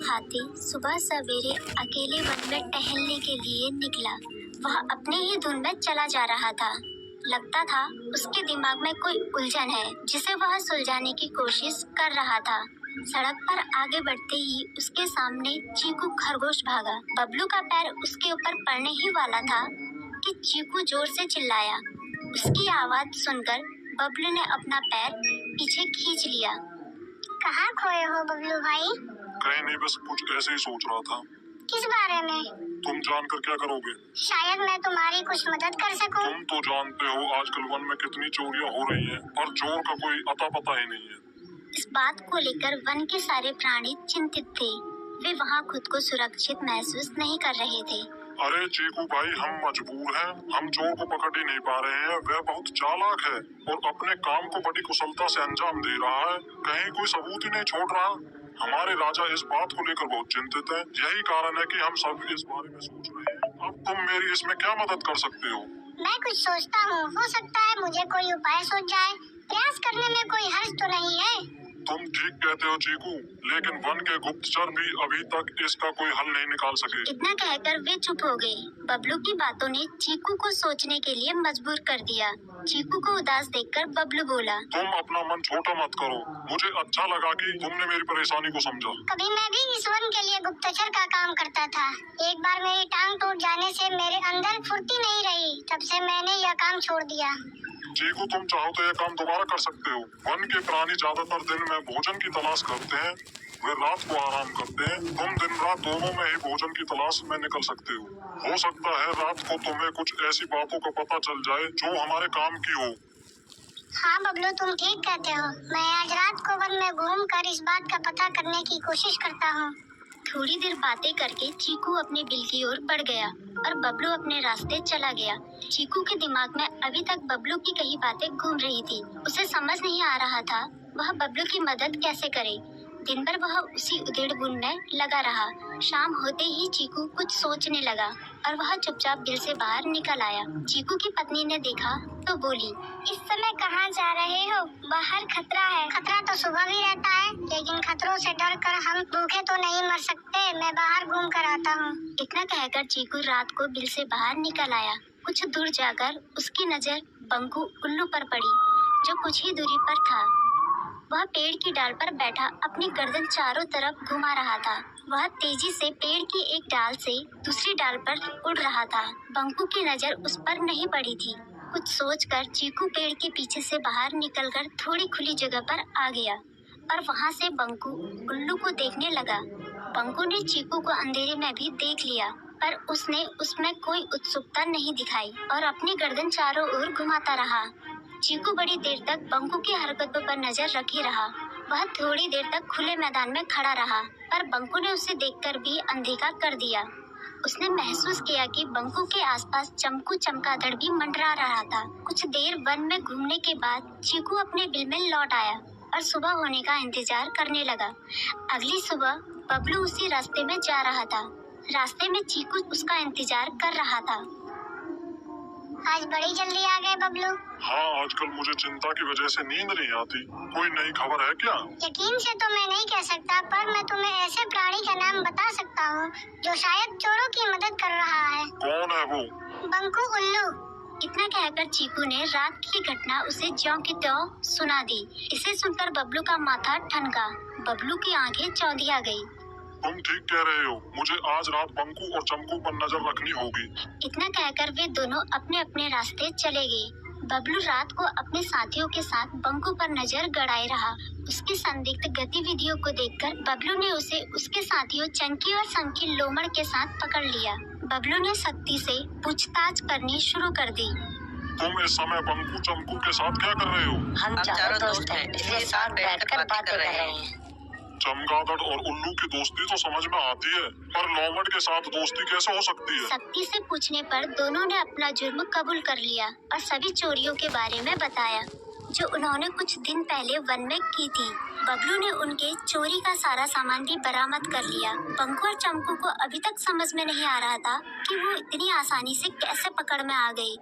हाथी सुबह सवेरे अकेले वन में टहलने के लिए निकला। वह अपने ही धुन में चला जा रहा था। लगता था उसके दिमाग में कोई उलझन है जिसे वह सुलझाने की कोशिश कर रहा था। सड़क पर आगे बढ़ते ही उसके सामने चीकू खरगोश भागा। बबलू का पैर उसके ऊपर पड़ने ही वाला था कि चीकू जोर से चिल्लाया। उसकी आवाज सुनकर बबलू ने अपना पैर पीछे खींच लिया। कहाँ खोए हो बबलू भाई? कहीं नहीं, बस कुछ ऐसे ही सोच रहा था। किस बारे में? तुम जानकर क्या करोगे? शायद मैं तुम्हारी कुछ मदद कर सकूं। तुम तो जानते हो आजकल वन में कितनी चोरियां हो रही हैं और चोर का कोई अता पता ही नहीं है। इस बात को लेकर वन के सारे प्राणी चिंतित थे। वे वहाँ खुद को सुरक्षित महसूस नहीं कर रहे थे। अरे चीकू भाई, हम मजबूर हैं। हम चोर को पकड़ ही नहीं पा रहे हैं। वह बहुत चालाक है और अपने काम को बड़ी कुशलता से अंजाम दे रहा है। कहीं कोई सबूत ही नहीं छोड़ रहा। हमारे राजा इस बात को लेकर बहुत चिंतित हैं। यही कारण है कि हम सब इस बारे में सोच रहे हैं। अब तुम मेरी इसमें क्या मदद कर सकते हो? मैं कुछ सोचता हूँ, हो सकता है मुझे कोई उपाय सूझ जाए। प्रयास करने में कोई हर्ज तो नहीं है। तुम ठीक कहते हो चीकू, लेकिन वन के गुप्तचर भी अभी तक इसका कोई हल नहीं निकाल सके। इतना कहकर वे चुप हो गए। बबलू की बातों ने चीकू को सोचने के लिए मजबूर कर दिया। चीकू को उदास देखकर बबलू बोला, तुम अपना मन छोटा मत करो। मुझे अच्छा लगा कि तुमने मेरी परेशानी को समझा। कभी मैं भी इस वन के लिए गुप्तचर का काम करता था। एक बार मेरी टांग टूट जाने से मेरे अंदर फुर्ती नहीं रही। तब से मैंने यह काम छोड़ दिया। चीकू, तुम चाहो तो यह काम दोबारा कर सकते हो। वन के प्राणी ज्यादातर दिन में भोजन की तलाश करते हैं, वे रात को आराम करते हैं। तुम दिन रात दोनों में ही भोजन की तलाश में निकल सकते हो सकता है रात को तुम्हें कुछ ऐसी बातों का पता चल जाए जो हमारे काम की हो। हाँ बबलू, तुम ठीक कहते हो। मैं आज रात को वन में घूम कर इस बात का पता करने की कोशिश करता हूँ। थोड़ी देर बातें करके चीकू अपने बिल की ओर बढ़ गया और बबलू अपने रास्ते चला गया। चीकू के दिमाग में अभी तक बबलू की कही बातें घूम रही थी। उसे समझ नहीं आ रहा था वह बबलू की मदद कैसे करे। दिन भर वह उसी उधेड़-बुन में लगा रहा। शाम होते ही चीकू कुछ सोचने लगा और वह चुपचाप बिल से बाहर निकल आया। चीकू की पत्नी ने देखा तो बोली, इस समय कहाँ जा रहे हो? बाहर खतरा है। खतरा तो सुबह भी रहता है, लेकिन खतरों से डर कर हम भूखे तो नहीं मर सकते। मैं बाहर घूम कर आता हूँ। इतना कहकर चीकू रात को बिल से बाहर निकल आया। कुछ दूर जाकर उसकी नजर बंकू उल्लू पर पड़ी, जो कुछ ही दूरी पर था। वह पेड़ की डाल पर बैठा अपनी गर्दन चारों तरफ घुमा रहा था। वह तेजी से पेड़ की एक डाल से दूसरी डाल पर उड़ रहा था। बंकू की नजर उस पर नहीं पड़ी थी। कुछ सोचकर चीकू पेड़ के पीछे से बाहर निकलकर थोड़ी खुली जगह पर आ गया और वहां से बंकू उल्लू को देखने लगा। बंकू ने चीकू को अंधेरे में भी देख लिया, पर उसने उसमें कोई उत्सुकता नहीं दिखाई और अपनी गर्दन चारों ओर घुमाता रहा। चीकू बड़ी देर तक बंकू की हरकतों पर नजर रखे रहा। वह थोड़ी देर तक खुले मैदान में खड़ा रहा, पर बंकू ने उसे देखकर भी अनदेखा कर दिया। उसने महसूस किया कि बंकू के आसपास चमकू चमगादड़ भी मंडरा रहा था। कुछ देर वन में घूमने के बाद चीकू अपने बिल में लौट आया और सुबह होने का इंतजार करने लगा। अगली सुबह बबलू उसी रास्ते में जा रहा था। रास्ते में चीकू उसका इंतजार कर रहा था। आज बड़ी जल्दी आ गए बबलू। हाँ, आजकल मुझे चिंता की वजह से नींद नहीं आती। कोई नई खबर है क्या? यकीन से तो मैं नहीं कह सकता, पर मैं तुम्हें ऐसे प्राणी का नाम बता सकता हूँ जो शायद चोरों की मदद कर रहा है। कौन है वो? बंकू उल्लू। इतना कहकर चीकू ने रात की घटना उसे ज्यों की त्यों सुना दी। इसे सुनकर बबलू का माथा ठनका। बबलू की आंखें चौंधिया गई। तुम ठीक कह रहे हो। मुझे आज रात बंकू और चमकू पर नजर रखनी होगी। इतना कहकर वे दोनों अपने अपने रास्ते चले गए। बबलू रात को अपने साथियों के साथ बंकू पर नजर गड़ाए रहा। उसकी संदिग्ध गतिविधियों को देखकर बबलू ने उसे उसके साथियों चंकी और संकी लोमड़ के साथ पकड़ लिया। बबलू ने सख्ती से पूछताछ करनी शुरू कर दी। तुम इस समय बंकू चमकू के साथ क्या कर रहे हो? हम चारों दोस्त हैं, इसलिए साथ बैठकर बातें कर रहे हैं। चमगादड़ और उल्लू की दोस्ती तो समझ में आती है, पर लोमड़ के साथ दोस्ती कैसे हो सकती है? सख्ती से पूछने पर दोनों ने अपना जुर्म कबूल कर लिया और सभी चोरियों के बारे में बताया जो उन्होंने कुछ दिन पहले वन में की थी। बबलू ने उनके चोरी का सारा सामान भी बरामद कर लिया। बंकू और चमकू को अभी तक समझ में नहीं आ रहा था कि वो इतनी आसानी से कैसे पकड़ में आ गए।